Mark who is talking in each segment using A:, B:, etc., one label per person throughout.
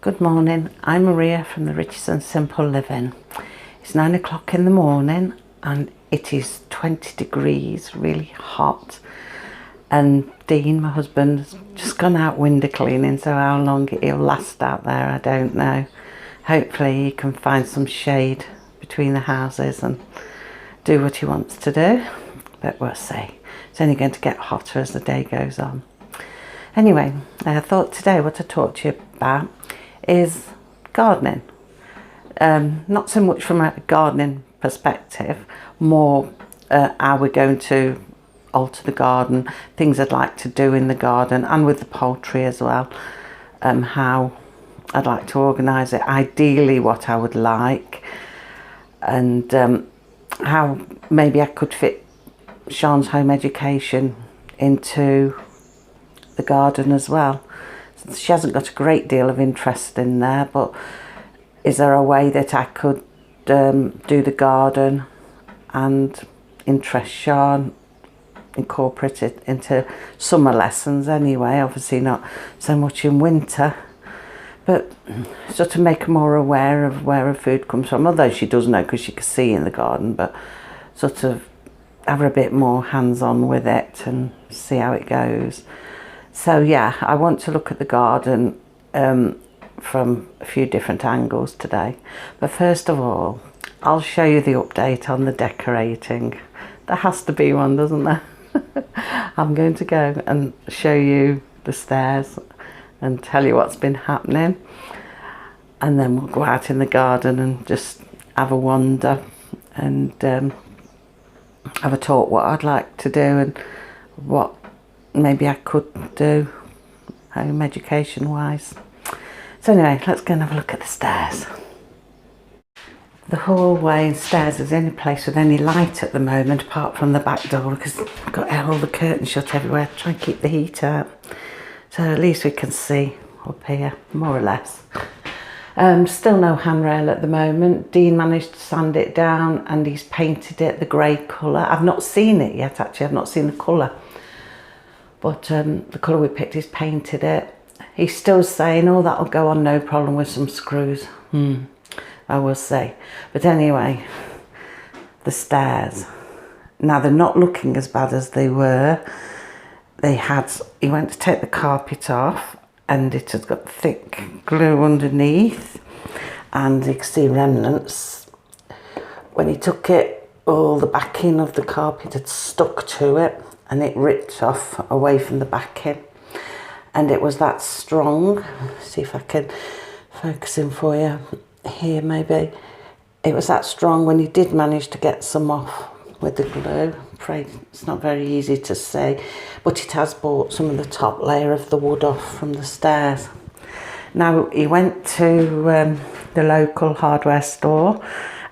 A: Good morning, I'm Maria from the Richardson Simple Living. It's 9 o'clock in the morning and it is 20 degrees, really hot. And Dean, my husband, has just gone out window cleaning, so how long he'll last out there, I don't know. Hopefully he can find some shade between the houses and do what he wants to do, but we'll see. It's only going to get hotter as the day goes on. Anyway, I thought today what to talk to you about is gardening. Not so much from a gardening perspective, more how we're going to alter the garden, things I'd like to do in the garden and with the poultry as well, how I'd like to organise it, ideally what I would like, and how maybe I could fit Sean's home education into the garden as well. She hasn't got a great deal of interest in there, but is there a way that I could do the garden and interest Sean, incorporate it into summer lessons anyway, obviously not so much in winter, but sort of make her more aware of where her food comes from, although she does know because she can see in the garden, but sort of have her a bit more hands-on with it and see how it goes. So yeah, I want to look at the garden from a few different angles today. But first of all, I'll show you the update on the decorating. There has to be one, doesn't there? I'm going to go and show you the stairs and tell you what's been happening. And then we'll go out in the garden and just have a wander and have a talk what I'd like to do and what maybe I could do home education wise. So anyway, let's go and have a look at the stairs. The hallway and stairs is the only place with any light at the moment apart from the back door, because I've got all the curtains shut everywhere to try and keep the heat out. So at least we can see up here, more or less. Still no handrail at the moment. Dean managed to sand it down and he's painted it the grey colour. I've not seen it yet actually, I've not seen the colour. But the colour we picked, he's painted it. He's still saying, oh, that'll go on no problem with some screws. I will say. But anyway, the stairs. Now they're not looking as bad as they were. He went to take the carpet off and it has got thick glue underneath and you can see remnants. When he took it, all the backing of the carpet had stuck to it and it ripped off away from the backing, and it was that strong. See if I can focus in for you here maybe. It was that strong when he did manage to get some off with the glue. I'm afraid it's not very easy to see, but it has brought some of the top layer of the wood off from the stairs. Now he went to the local hardware store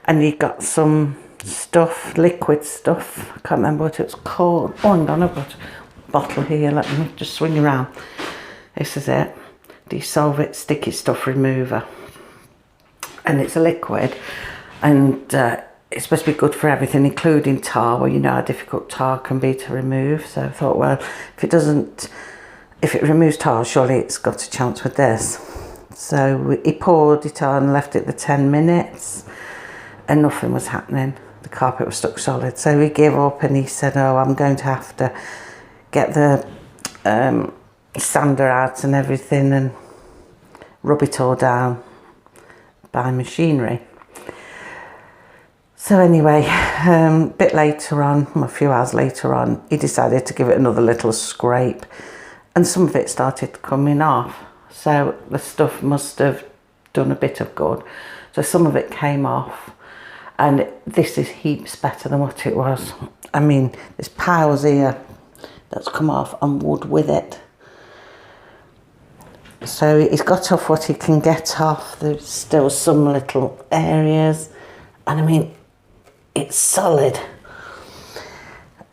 A: and he got some stuff, liquid stuff. I can't remember what it was called. Oh, hang on, I've got a bottle here. Let me just swing around. This is it. Dissolve it, sticky stuff remover. And it's a liquid and it's supposed to be good for everything, including tar. Well, you know how difficult tar can be to remove. So I thought, well, if it removes tar, surely it's got a chance with this. So he poured it on, left it the 10 minutes and nothing was happening. The carpet was stuck solid. So he gave up and he said, oh, I'm going to have to get the sander out and everything and rub it all down by machinery. So anyway, a bit later on, a few hours later on, he decided to give it another little scrape and some of it started coming off. So the stuff must have done a bit of good. So some of it came off and this is heaps better than what it was. I mean, there's piles here that's come off and wood with it. So he's got off what he can get off. There's still some little areas and I mean, it's solid.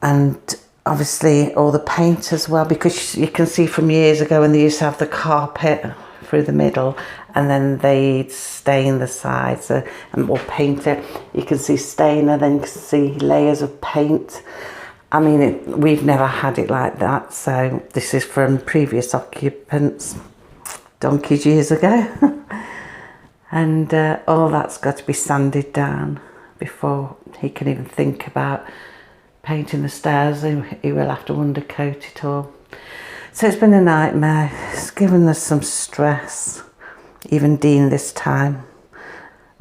A: And obviously all the paint as well, because you can see from years ago when they used to have the carpet through the middle and then they'd stain the sides or paint it. You can see stain and then you can see layers of paint. I mean, we've never had it like that. So this is from previous occupants, donkeys years ago. and all that's got to be sanded down before he can even think about painting the stairs. He will have to undercoat it all. So it's been a nightmare. It's given us some stress. Even Dean this time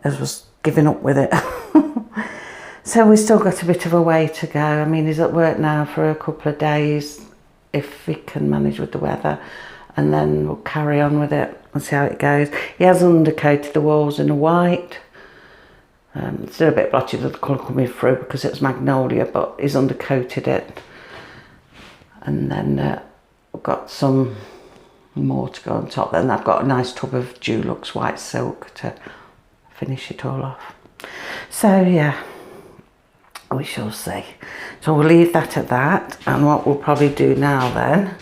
A: was giving up with it. So we've still got a bit of a way to go. I mean, he's at work now for a couple of days, if he can manage with the weather, and then we'll carry on with it and see how it goes. He has undercoated the walls in a white. It's still a bit blotchy with the colour coming through because it's magnolia, but he's undercoated it. And then I've got some more to go on top. Then I've got a nice tub of Dulux white silk to finish it all off. So yeah, we shall see. So we'll leave that at that, and what we'll probably do now then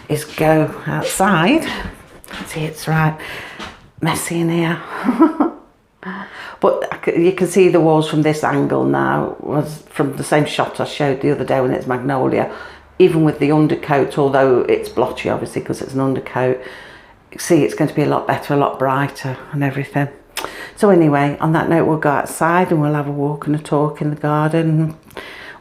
A: is go outside. See, it's right messy in here. But you can see the walls from this angle now, was from the same shot I showed the other day when it's magnolia. Even with the undercoat, although it's blotchy obviously because it's an undercoat, see, it's going to be a lot better, a lot brighter and everything. So anyway, on that note, we'll go outside and we'll have a walk and a talk in the garden.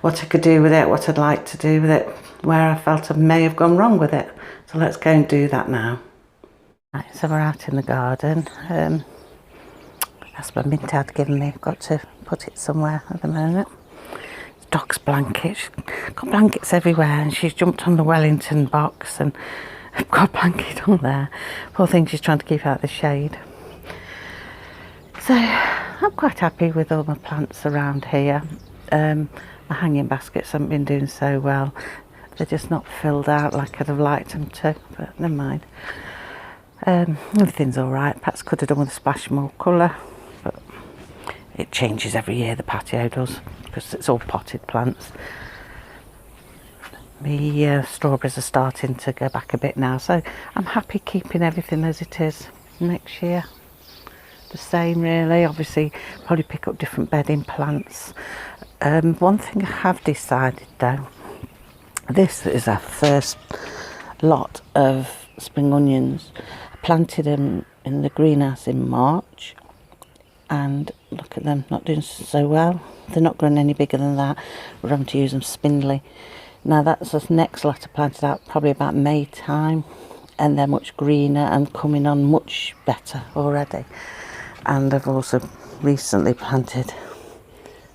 A: What I could do with it, what I'd like to do with it, where I felt I may have gone wrong with it. So let's go and do that now. Right, so we're out in the garden. That's my mint had given me. I've got to put it somewhere at the moment. Dog's blanket. She's got blankets everywhere, and she's jumped on the Wellington box, and I've got a blanket on there. Poor thing, she's trying to keep out the shade. So I'm quite happy with all my plants around here. My hanging baskets haven't been doing so well. They're just not filled out like I'd have liked them to, but never mind. Everything's all right. Perhaps could have done with a splash more colour, but it changes every year, the patio does, because it's all potted plants. The strawberries are starting to go back a bit now, so I'm happy keeping everything as it is next year. The same really. Obviously probably pick up different bedding plants. One thing I have decided though, this is our first lot of spring onions. I planted them in the greenhouse in March, and look at them, not doing so well. They're not growing any bigger than that. We're having to use them spindly. Now that's the next lot I planted out probably about May time, and they're much greener and coming on much better already. And I've also recently planted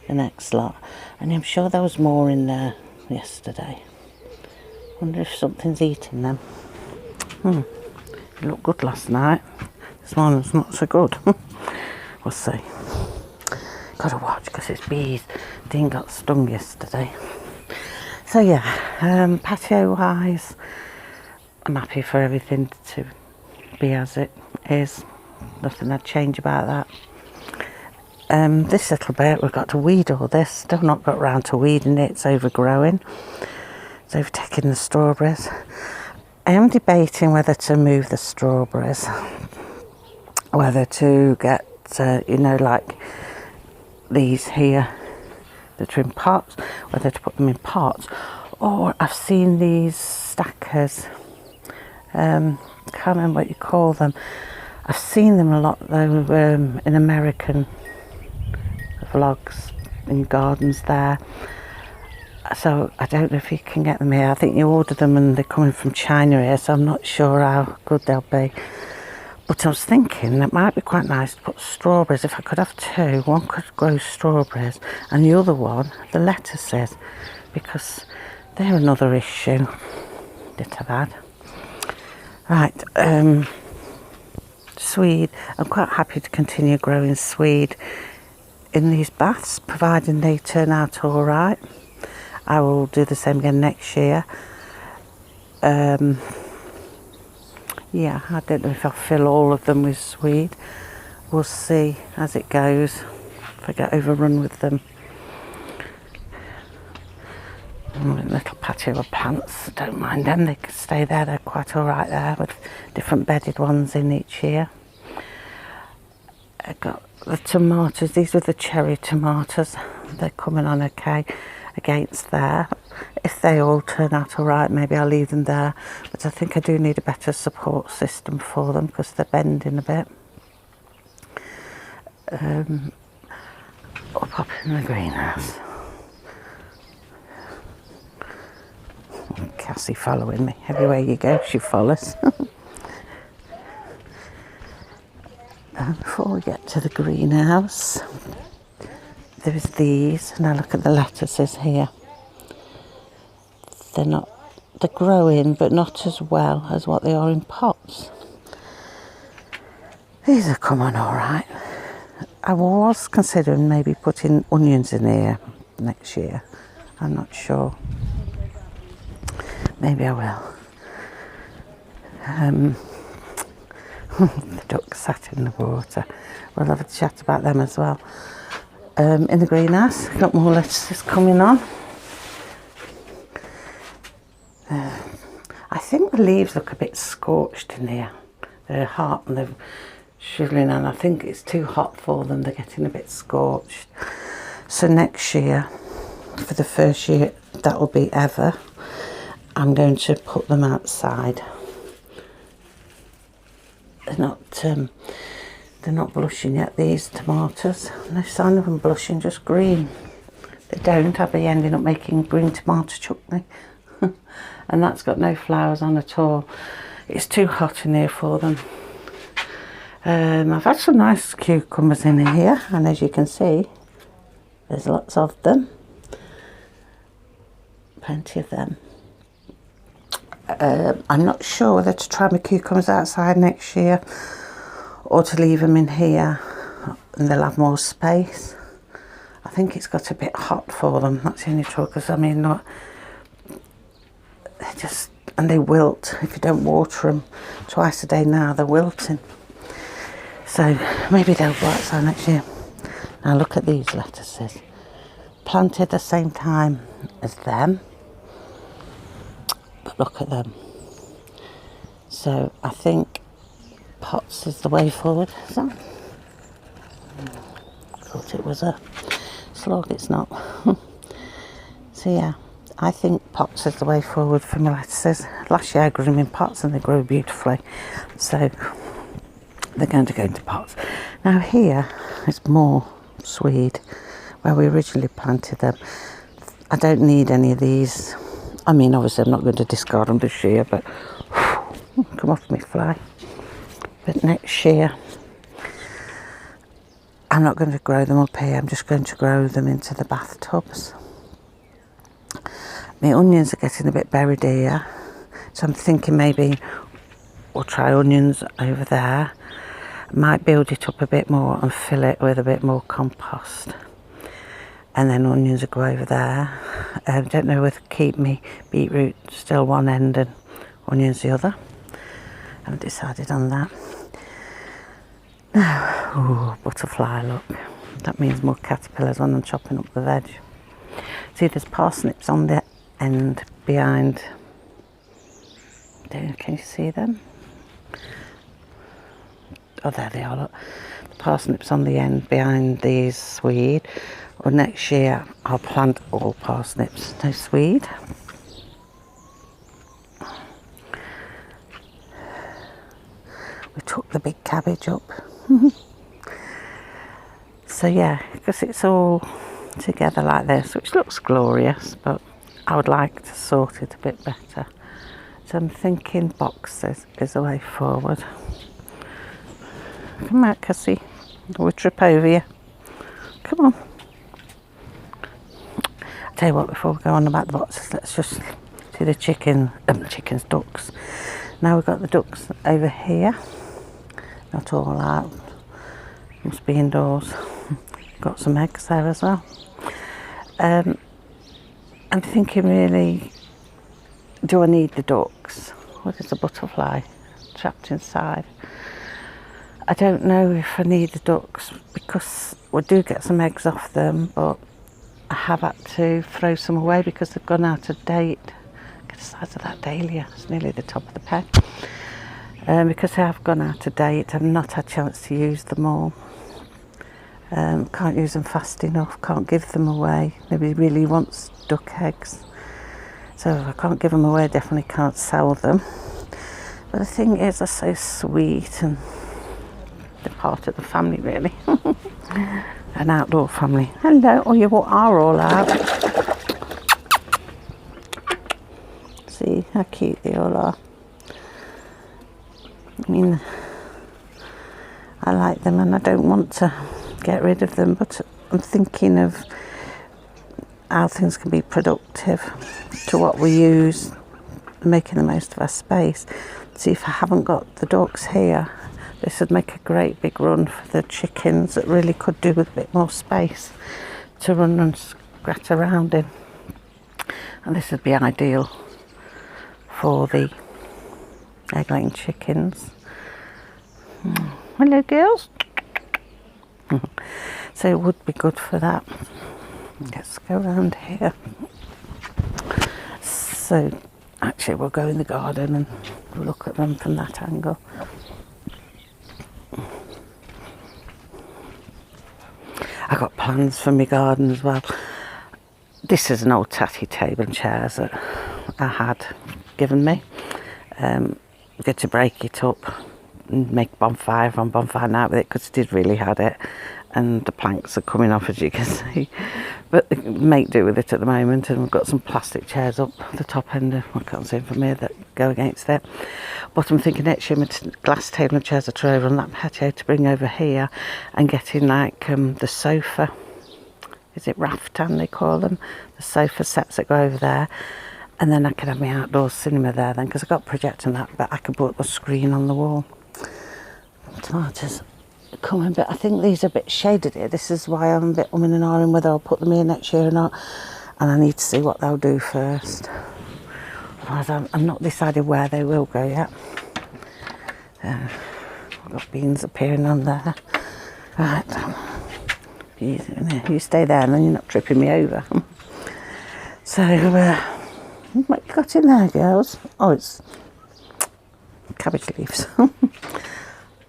A: the next lot, and I'm sure there was more in there yesterday. Wonder if something's eating them. It looked good last night. This morning's not so good. We'll see. Gotta watch because it's bees. Dean got stung yesterday. So yeah, patio wise, I'm happy for everything to be as it is. Nothing I'd change about that. This little bit, we've got to weed all this. Still not got round to weeding it. It's overgrowing. It's overtaking the strawberries. I am debating whether to move the strawberries, whether to get, you know, like these here that are in pots, whether to put them in pots, or I've seen these stackers. Can't remember what you call them. I've seen them a lot though in American vlogs in gardens there. So I don't know if you can get them here. I think you order them and they're coming from China here, so I'm not sure how good they'll be. But I was thinking it might be quite nice to put strawberries. If I could have two, one could grow strawberries and the other one the lettuces, because they're another issue that I've had. Right, swede. I'm quite happy to continue growing swede in these baths, providing they turn out all right. I will do the same again next year. Yeah, I don't know if I'll fill all of them with swede. We'll see as it goes, if I get overrun with them. Little patio of plants, don't mind them, they can stay there, they're quite all right there, with different bedded ones in each year. I got the tomatoes, these were the cherry tomatoes, they're coming on okay against there. If they all turn out all right, maybe I'll leave them there, but I think I do need a better support system for them because they're bending a bit. I'll pop in the greenhouse. Cassie following me. Everywhere you go, she follows. And before we get to the greenhouse, there's these. Now look at the lettuces here. They're growing, but not as well as what they are in pots. These are coming all right. I was considering maybe putting onions in here next year. I'm not sure. Maybe I will. The ducks sat in the water. We'll have a chat about them as well. In the greenhouse, got more lettuces coming on. I think the leaves look a bit scorched in here. They're hot and they're shriveling, and I think it's too hot for them. They're getting a bit scorched. So next year, for the first year that will be ever, I'm going to put them outside. They're not blushing yet, these tomatoes. No sign of them blushing, just green. They don't, I'll be ending up making green tomato chutney. And that's got no flowers on at all. It's too hot in here for them. I've had some nice cucumbers in here, and as you can see, there's lots of them. Plenty of them. I'm not sure whether to try my cucumbers outside next year or to leave them in here and they'll have more space. I think it's got a bit hot for them, that's the only trouble, because I mean, they wilt if you don't water them twice a day now. They're wilting, so maybe they'll go outside next year. Now look at these lettuces, planted the same time as them. But look at them. So I think pots is the way forward. So, thought it was a slog, it's not. So yeah, I think pots is the way forward for my lettuces. Last year I grew them in pots and they grew beautifully. So they're going to go into pots. Now here is more swede where we originally planted them. I don't need any of these. I mean, obviously I'm not going to discard them this year, but come off me fly. But next year, I'm not going to grow them up here. I'm just going to grow them into the bathtubs. My onions are getting a bit buried here, so I'm thinking maybe we'll try onions over there. Might build it up a bit more and fill it with a bit more compost. And then onions will go over there. I don't know whether to keep me beetroot still one end and onions the other. I haven't decided on that. Now, ooh, butterfly, look. That means more caterpillars when I'm chopping up the veg. See, there's parsnips on the end behind. Can you see them? Oh, there they are, look. The parsnips on the end behind these swede. Well, next year I'll plant all parsnips, no swede. We took the big cabbage up. So yeah, because it's all together like this, which looks glorious, but I would like to sort it a bit better. So I'm thinking boxes is the way forward. Come out, Cassie. We'll trip over you. Come on. I'll tell you what, before we go on about the boxes, let's just see the ducks. Now we've got the ducks over here. Not all out. Must be indoors. Got some eggs there as well. I'm thinking really, do I need the ducks? What is a butterfly trapped inside? I don't know if I need the ducks because we do get some eggs off them, but I have had to throw some away because they've gone out of date. Look at the size of that dahlia, it's nearly the top of the pen. Because they have gone out of date, I've not had a chance to use them all. Can't use them fast enough, can't give them away. Nobody really wants duck eggs. So I can't give them away, definitely can't sell them. But the thing is, they're so sweet and They're part of the family, really. An outdoor family. Hello, oh, you are all out. See how cute they all are. I mean, I like them and I don't want to get rid of them, but I'm thinking of how things can be productive to what we use, making the most of our space. See, if I haven't got the ducks here, this would make a great big run for the chickens that really could do with a bit more space to run and scratch around in. And this would be ideal for the egg-laying chickens. Hello, girls. So it would be good for that. Let's go around here. So actually we'll go in the garden and look at them from that angle. I got plans for my garden as well. This is an old tatty table and chairs that I had given me. I'm going to break it up and make bonfire night with it, because I did really had it, and the planks are coming off, as you can see, but make do with it at the moment. And we've got some plastic chairs up the top end, I can't see them from here, that go against it. But I'm thinking next year my glass table and chairs are throw over on that patio to bring over here, and getting like the sofa, is it raftan they call them, the sofa sets that go over there. And then I can have my outdoor cinema there then, because I've got a projector and that, but I could put a screen on the wall. Tomatoes are coming, but I think these are a bit shaded here. This is why I'm a bit umming and ahhing whether I'll put them here next year or not. And I need to see what they'll do first. Otherwise, I'm not decided where they will go yet. I've got beans appearing on there. Right. You stay there and then you're not tripping me over. So, what you got in there, girls? Oh, it's cabbage leaves.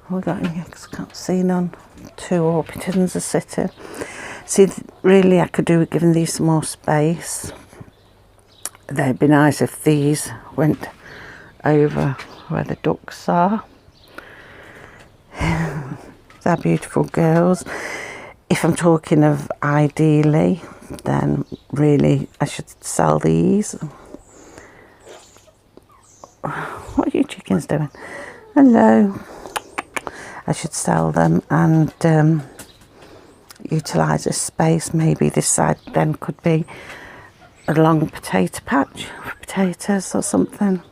A: What we got in here? Because I can't see none. 2 orpingtons are sitting. See, really, I could do with giving these some more space. They'd be nice if these went over where the ducks are. They're beautiful girls. If I'm talking of ideally, then really I should sell these. What are you chickens doing? Hello. I should sell them and utilise this space. Maybe this side then could be a long potato patch for potatoes or something.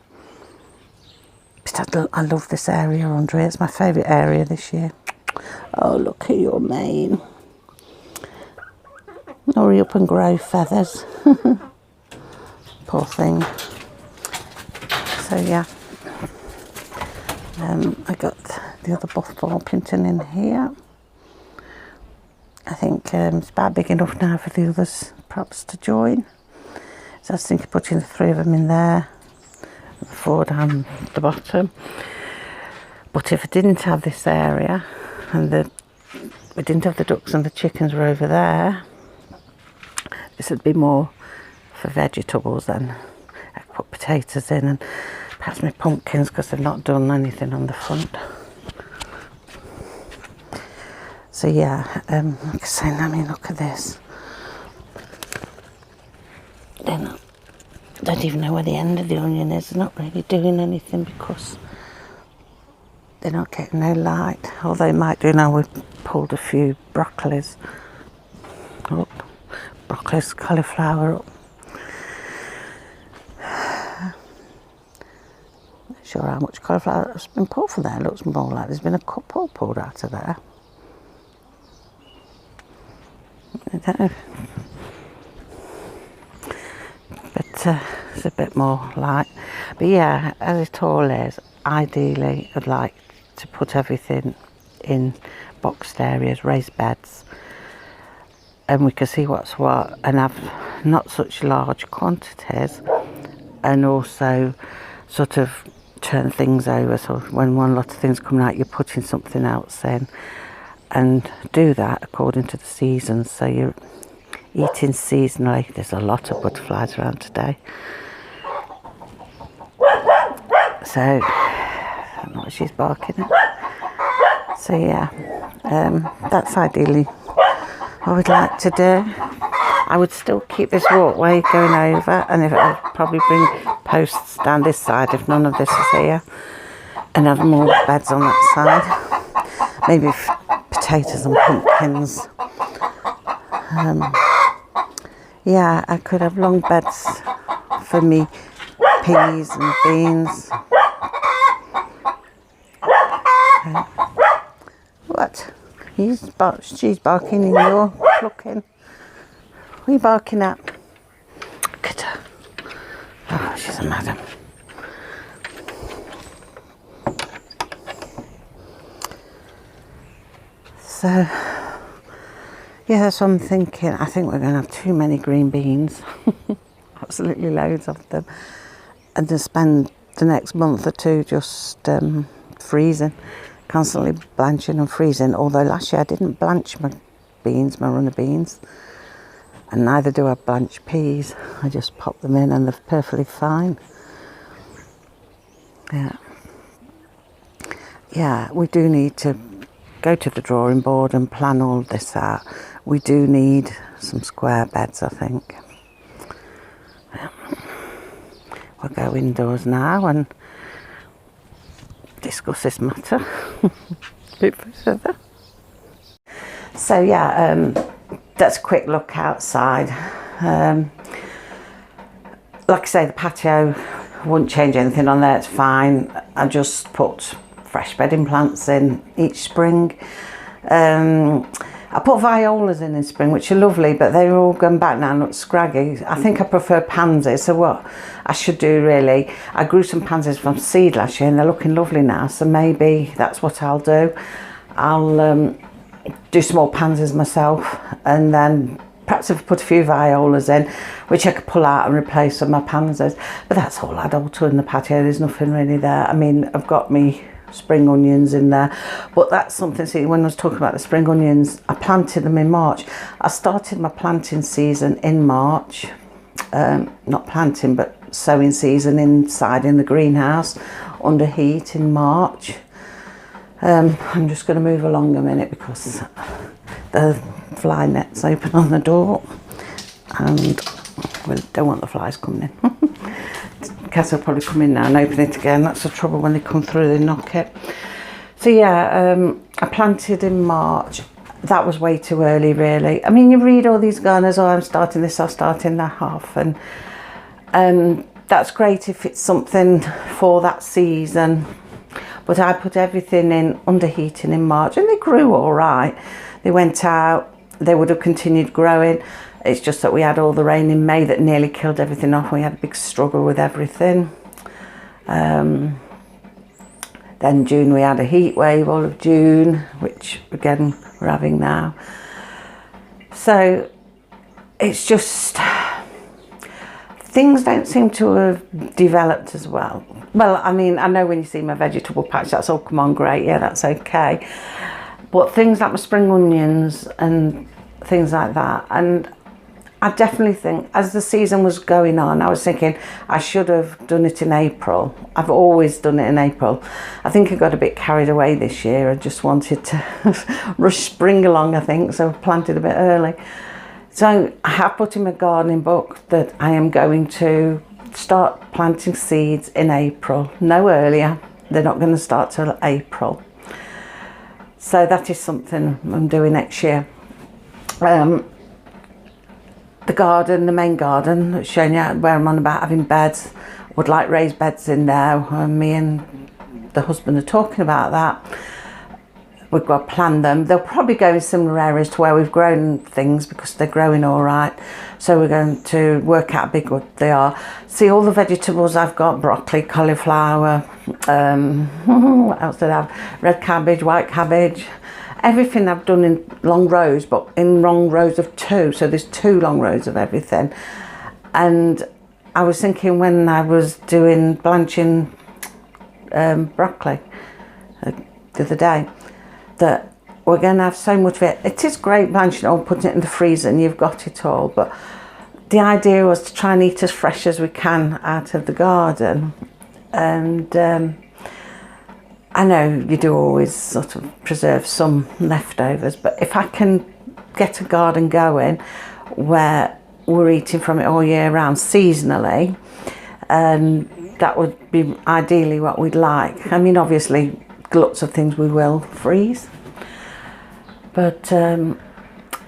A: But I love this area under here. It's my favourite area this year. Oh, look at your mane. Hurry up and grow feathers. Poor thing. So yeah, I got the other buff orpington in here. I think it's about big enough now for the others perhaps to join. So I was thinking of putting the 3 of them in there, and the 4 down the bottom. But if I didn't have this area, and we didn't have the ducks and the chickens were over there, this would be more for vegetables then. I could put potatoes in and perhaps my pumpkins, because they've not done anything on the front. So yeah, like I say, I mean, look at this. I don't even know where the end of the onion is. They're not really doing anything because they're not getting no light. Although they might do now. We've pulled a few broccolis. Look, broccoli's cauliflower up. Not sure how much cauliflower has been pulled from there. It looks more like there's been a couple pulled out of there. I don't know. But it's a bit more light. But yeah, as it all is, ideally I'd like to put everything in boxed areas, raised beds, and we can see what's what and have not such large quantities, and also sort of turn things over. So when one lot of things coming out, you're putting something else in, and do that according to the seasons. So you're eating seasonally. There's a lot of butterflies around today. So I don't know what she's barking at. So yeah, that's ideally what I would like to do. I would still keep this walkway going over, and I'd probably bring posts down this side if none of this is here, and have more beds on that side. Maybe potatoes and pumpkins. Yeah, I could have long beds for me peas and beans. What? She's barking and you're clucking. What are you barking at? Look at her. Oh, she's a madam. So, yeah, that's what I'm thinking. I think we're going to have too many green beans. Absolutely loads of them. And to spend the next month or two just freezing, constantly blanching and freezing. Although last year I didn't blanch my runner beans. And neither do I blanch peas. I just pop them in and they're perfectly fine. Yeah, we do need to go to the drawing board and plan all this out. We do need some square beds, I think. We'll go indoors now and discuss this matter a bit further. So yeah, that's a quick look outside. Like I say, the patio, wouldn't change anything on there, it's fine. I just put fresh bedding plants in each spring. I put violas in spring, which are lovely, but they're all gone back now and look scraggy. I think I prefer pansies. So what I should do really, I grew some pansies from seed last year and they're looking lovely now. So maybe that's what I'll do. I'll do some more pansies myself, and then perhaps if I put a few violas in, which I could pull out and replace with my pansies. But that's all I'd alter in the patio. There's nothing really there. I mean, I've got me spring onions in there, but that's something. See, when I was talking about the spring onions, I planted them in March. I started my planting season in March, not planting but sowing season inside in the greenhouse under heat in March. I'm just going to move along a minute because the fly net's open on the door and we don't want the flies coming in. Cass will probably come in now and open it again. That's the trouble when they come through, they knock it. So yeah, I planted in March. That was way too early really. I mean, you read all these gardeners, oh I'm starting this, I'll start in that half, and that's great if it's something for that season. But I put everything in under heating in March and they grew all right. They went out, they would have continued growing. It's just that we had all the rain in May that nearly killed everything off. We had a big struggle with everything. Then June we had a heat wave all of June, which again we're having now. So it's just, things don't seem to have developed as well. Well, I mean, I know when you see my vegetable patch, that's all come on great, yeah, that's okay. But things like my spring onions and things like that, and I definitely think as the season was going on, I was thinking I should have done it in April. I've always done it in April. I think I got a bit carried away this year. I just wanted to rush spring along, I think, so I planted a bit early. So I have put in my gardening book that I am going to start planting seeds in April, no earlier. They're not going to start till April. So that is something I'm doing next year. The garden, the main garden, showing you where I'm on about having beds, would like raised beds in there. Me and the husband are talking about that. We've got to plan them. They'll probably go in similar areas to where we've grown things because they're growing all right. So we're going to work out how big what they are. See all the vegetables I've got, broccoli, cauliflower, what else did I have? Red cabbage, white cabbage. Everything I've done in long rows, but in long rows of two. So there's 2 long rows of everything. And I was thinking when I was doing blanching broccoli the other day, that we're going to have so much of it. It is great blanching it all, putting it in the freezer and you've got it all, but the idea was to try and eat as fresh as we can out of the garden. And I know you do always sort of preserve some leftovers, but if I can get a garden going where we're eating from it all year round seasonally, that would be ideally what we'd like. I mean, obviously lots of things we will freeze, but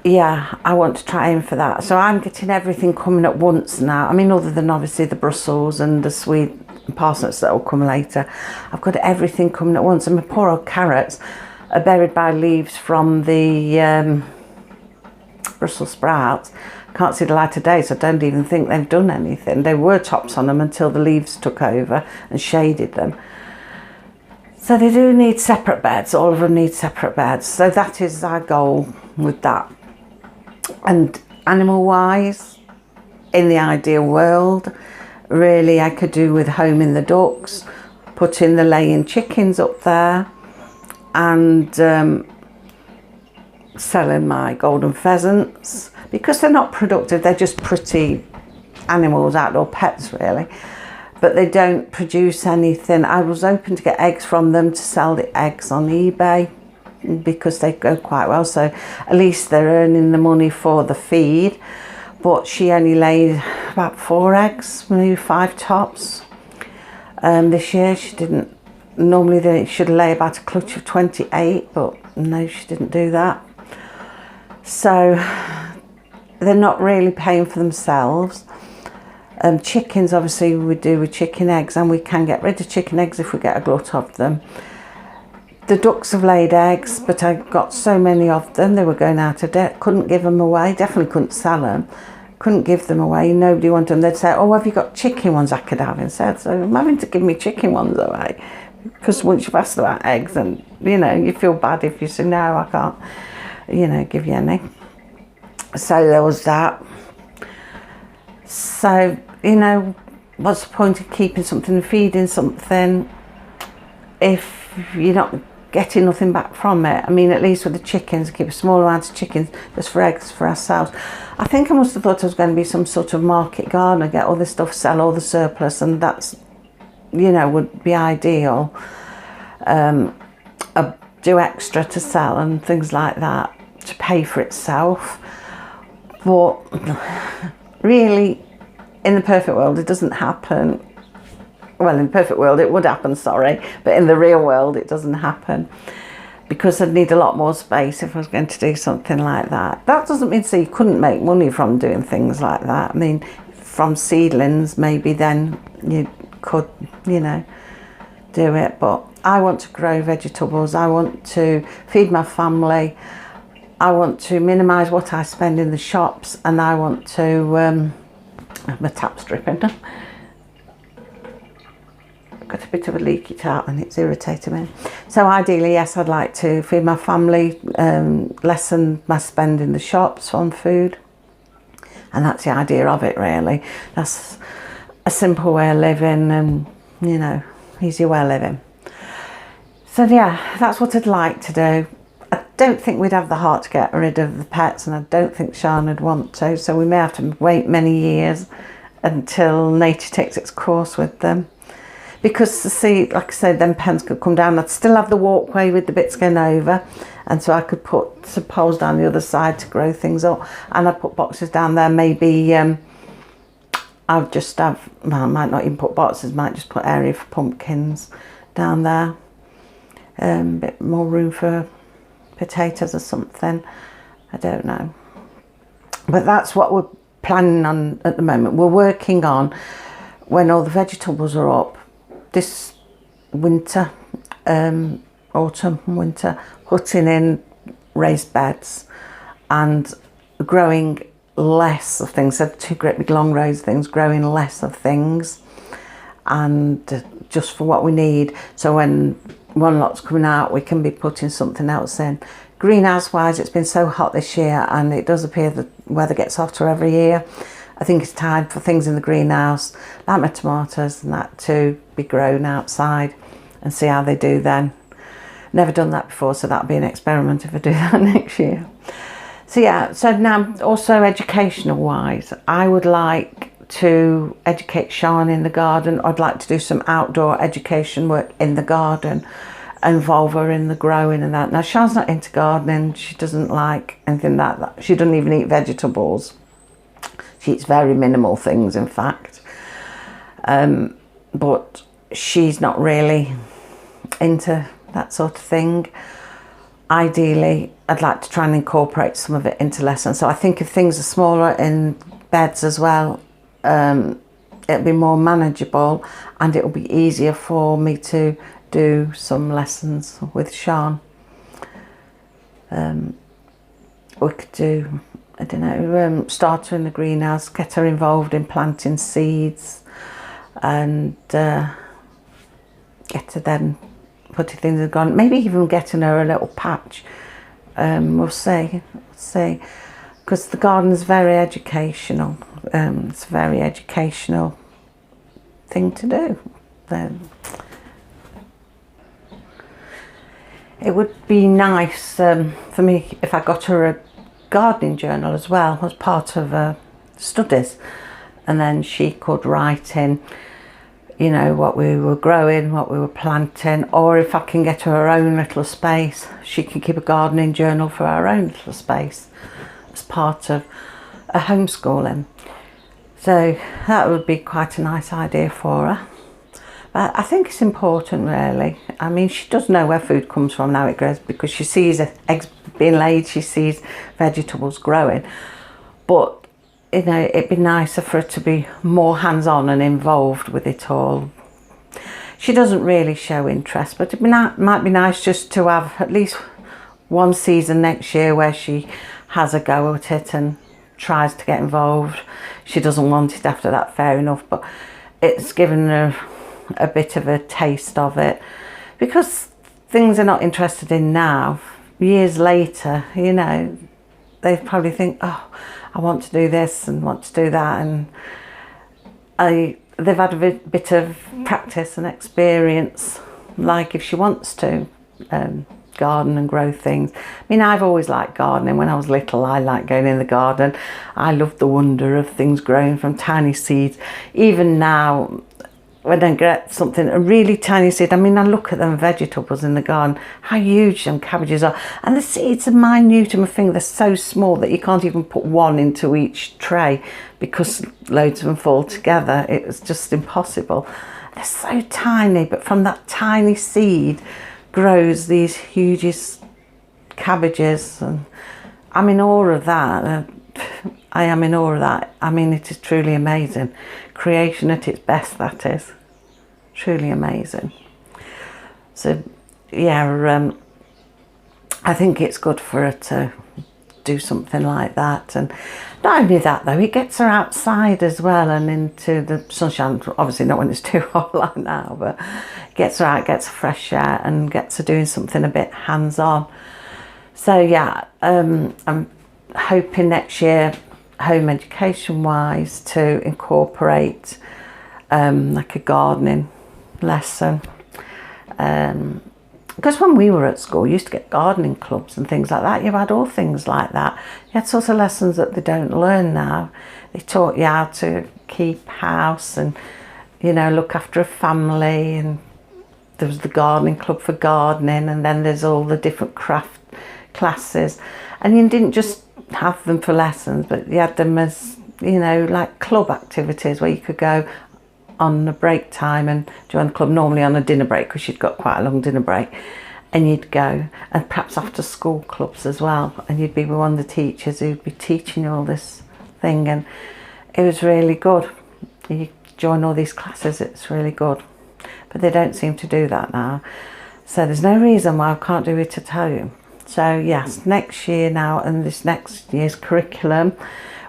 A: yeah, I want to try in for that. So I'm getting everything coming at once now. I mean, other than obviously the Brussels and the sweet parsnips that will come later, I've got everything coming at once. And my poor old carrots are buried by leaves from the Brussels sprouts. Can't see the light of day, so I don't even think they've done anything. There were tops on them until the leaves took over and shaded them. So they do need separate beds. All of them need separate beds. So that is our goal with that. And animal wise, in the ideal world, really I could do with homing the ducks, putting the laying chickens up there, and selling my golden pheasants, because they're not productive. They're just pretty animals, outdoor pets really, but they don't produce anything. I was hoping to get eggs from them to sell the eggs on eBay, because they go quite well, so at least they're earning the money for the feed. But she only laid about 4 eggs, maybe 5 tops. This year she didn't. Normally they should lay about a clutch of 28, but no, she didn't do that. So they're not really paying for themselves. Chickens, obviously we do with chicken eggs, and we can get rid of chicken eggs if we get a glut of them. The ducks have laid eggs, but I got so many of them, they were going out of date. Couldn't give them away, definitely couldn't sell them. Couldn't give them away, nobody wanted them. They'd say, oh, have you got chicken ones I could have instead? So I'm having to give me chicken ones away, because once you've asked about eggs, and you know, you feel bad if you say, no, I can't, you know, give you any. So there was that. So, you know, what's the point of keeping something and feeding something if you're not getting nothing back from it? I mean, at least with the chickens, keep a small amount of chickens just for eggs for ourselves. I think I must have thought I was going to be some sort of market gardener, get all this stuff, sell all the surplus, and that's, you know, would be ideal. Do extra to sell and things like that to pay for itself. But really, in the perfect world, it doesn't happen. Well, in the perfect world, it would happen, sorry. But in the real world, it doesn't happen, because I'd need a lot more space if I was going to do something like that. That doesn't mean so you couldn't make money from doing things like that. I mean, from seedlings, maybe then you could, you know, do it. But I want to grow vegetables. I want to feed my family. I want to minimise what I spend in the shops, and I want to, my tap's dripping. I've got a bit of a leaky tap and it's irritating me. So ideally, yes, I'd like to feed my family, lessen my spend in the shops on food. And that's the idea of it, really. That's a simple way of living, and, you know, easy way of living. So yeah, that's what I'd like to do. I don't think we'd have the heart to get rid of the pets, and I don't think Sian would want to, so we may have to wait many years until nature takes its course with them. Because, see, like I said, them pens could come down. I'd still have the walkway with the bits going over, and so I could put some poles down the other side to grow things up, and I'd put boxes down there. Maybe I'll just have, well, I might not even put boxes, might just put area for pumpkins down there. A bit more room for potatoes or something, I don't know. But that's what we're planning on at the moment. We're working on, when all the vegetables are up this winter, autumn, winter, putting in raised beds and growing less of things. So 2 great big long rows of things, growing less of things, and just for what we need. So when one lot's coming out, we can be putting something else in. Greenhouse wise, it's been so hot this year, and it does appear that weather gets hotter every year. I think it's time for things in the greenhouse, like my tomatoes and that, to be grown outside and see how they do then. Never done that before, so that'll be an experiment if I do that next year. So yeah, so now also educational wise, I would like to educate Sian in the garden. I'd like to do some outdoor education work in the garden, involve her in the growing and that. Now, Sean's not into gardening. She doesn't like anything like that. She doesn't even eat vegetables. She eats very minimal things, in fact. But she's not really into that sort of thing. Ideally, I'd like to try and incorporate some of it into lessons. So I think if things are smaller in beds as well, it'll be more manageable, and it'll be easier for me to do some lessons with Sean. We could do, I don't know, start her in the greenhouse, get her involved in planting seeds, and get her then putting things in the garden. Maybe even getting her a little patch. We'll see, because the garden's very educational. It's a very educational thing to do. It would be nice for me if I got her a gardening journal as well as part of her studies, and then she could write in, you know, what we were growing, what we were planting, or if I can get her own little space, she can keep a gardening journal for her own little space as part of a homeschooling. So that would be quite a nice idea for her. But I think it's important, really. I mean, she does know where food comes from now it grows, because she sees eggs being laid, she sees vegetables growing. But, you know, it'd be nicer for her to be more hands-on and involved with it all. She doesn't really show interest, but it might be nice just to have at least one season next year where she has a go at it and tries to get involved. She doesn't want it after that, fair enough, but it's given her a bit of a taste of it, because things they're not interested in now, years later, you know, they probably think, oh, I want to do this and want to do that, and they've had a bit of practice and experience, like if she wants to garden and grow things. I mean, I've always liked gardening. When I was little, I liked going in the garden. I loved the wonder of things growing from tiny seeds. Even now, when I get something, a really tiny seed, I mean, I look at them vegetables in the garden, how huge them cabbages are, and the seeds are minute in my finger. They're so small that you can't even put one into each tray because loads of them fall together. It's just impossible. They're so tiny, but from that tiny seed grows these hugest cabbages, and I'm in awe of that. I am in awe of that. I mean, it is truly amazing. Creation at its best, that is. Truly amazing. So, yeah, I think it's good for her to do something like that. And not only that, though, it gets her outside as well and into the sunshine. Obviously not when it's too hot like now, but gets her out, gets her fresh air, and gets her doing something a bit hands-on. So, yeah, I'm hoping next year, home education wise, to incorporate like a gardening lesson, because when we were at school, we used to get gardening clubs and things like that. You had all things like that. You had sort of lessons that they don't learn now. They taught you how to keep house and, you know, look after a family, and there was the gardening club for gardening, and then there's all the different craft classes, and you didn't just have them for lessons, but you had them as, you know, like club activities where you could go on a break time and join the club, normally on a dinner break, because you'd got quite a long dinner break, and you'd go, and perhaps after school clubs as well, and you'd be with one of the teachers who'd be teaching you all this thing, and it was really good. You join all these classes, it's really good, but they don't seem to do that now, so there's no reason why I can't do it at home. So yes, next year now, and this next year's curriculum,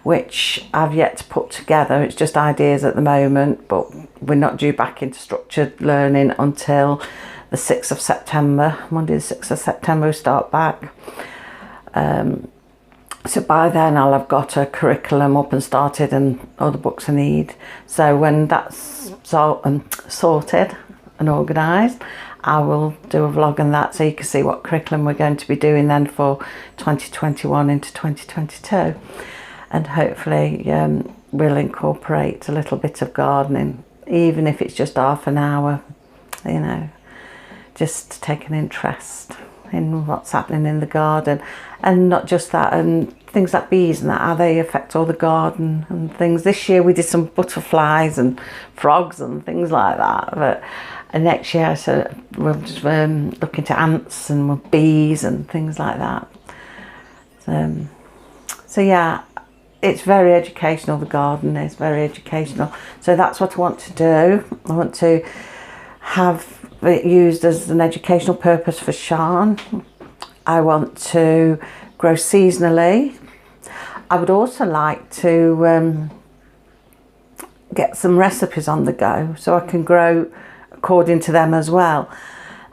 A: which I've yet to put together, it's just ideas at the moment, but we're not due back into structured learning until the 6th of September. Monday the 6th of September we start back. So by then I'll have got a curriculum up and started and all the books I need. So when that's sorted and organised, I will do a vlog on that, so you can see what curriculum we're going to be doing then for 2021 into 2022. And hopefully we'll incorporate a little bit of gardening, even if it's just half an hour, you know, just to take an interest in what's happening in the garden. And not just that, and things like bees and that, how they affect all the garden and things. This year we did some butterflies and frogs and things like that, but next year so we'll just look into ants and bees and things like that. So yeah, it's very educational. The garden is very educational, so that's what I want to do. I want to have it used as an educational purpose for Sean. I want to grow seasonally. I would also like to get some recipes on the go so I can grow according to them as well.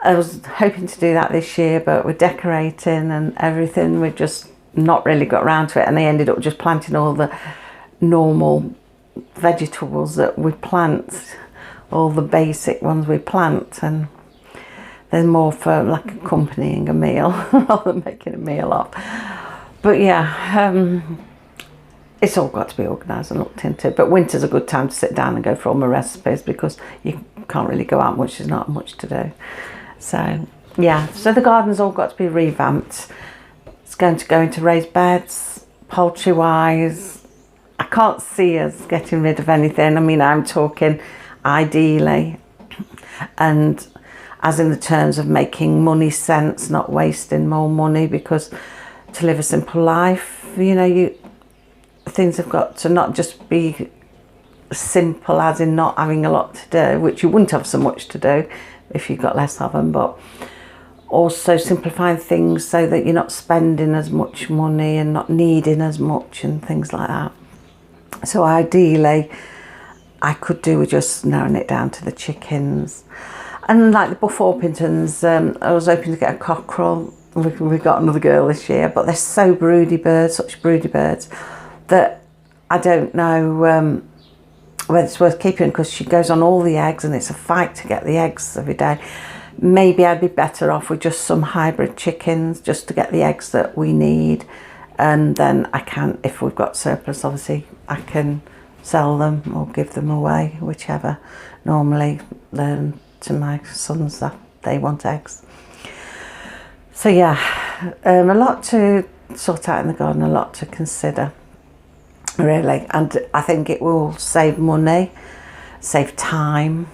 A: I was hoping to do that this year, but with decorating and everything, we've just not really got around to it, and I ended up just planting all the normal vegetables that we plant, all the basic ones we plant, and they're more for like accompanying a meal rather than making a meal of. But yeah, it's all got to be organised and looked into. But winter's a good time to sit down and go for all my recipes, because you can't really go out much, there's not much to do. So yeah, so the garden's all got to be revamped. It's going to go into raised beds, poultry wise. I can't see us getting rid of anything. I mean, I'm talking ideally, and as in the terms of making money sense, not wasting more money, because to live a simple life, you know, things have got to not just be simple as in not having a lot to do, which you wouldn't have so much to do if you got less of them, but also simplifying things so that you're not spending as much money and not needing as much and things like that. So ideally I could do with just narrowing it down to the chickens. And like the Buff Orpingtons, I was hoping to get a cockerel. We got another girl this year, but they're so broody birds, such broody birds, that I don't know whether it's worth keeping, because she goes on all the eggs and it's a fight to get the eggs every day. Maybe I'd be better off with just some hybrid chickens just to get the eggs that we need, and then I can, if we've got surplus, obviously I can sell them or give them away, whichever. Normally to my sons that they want eggs. So yeah, a lot to sort out in the garden, a lot to consider really, and I think it will save money, save time,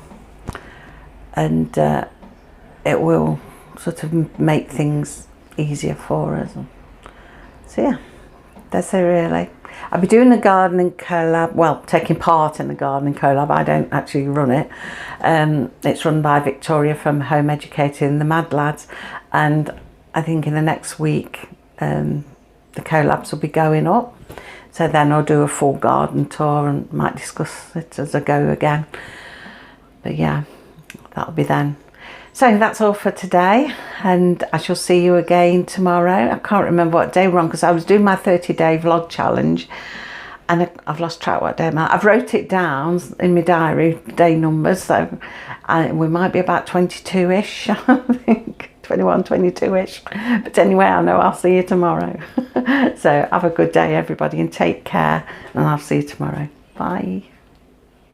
A: and it will sort of make things easier for us. So yeah, that's it really. I'll be doing the gardening collab, well, taking part in the gardening collab. I don't actually run it. It's run by Victoria from Home Educating, the Mad Lads, and I think in the next week the collabs will be going up. So then I'll do a full garden tour and might discuss it as I go again. But yeah, that'll be then. So that's all for today, and I shall see you again tomorrow. I can't remember what day we're on, because I was doing my 30-day vlog challenge and I've lost track what day I'm at. I've wrote it down in my diary, day numbers, so we might be about 22-ish, I think, 21, 22-ish. But anyway, I know I'll see you tomorrow. So have a good day, everybody, and take care, and I'll see you tomorrow. Bye.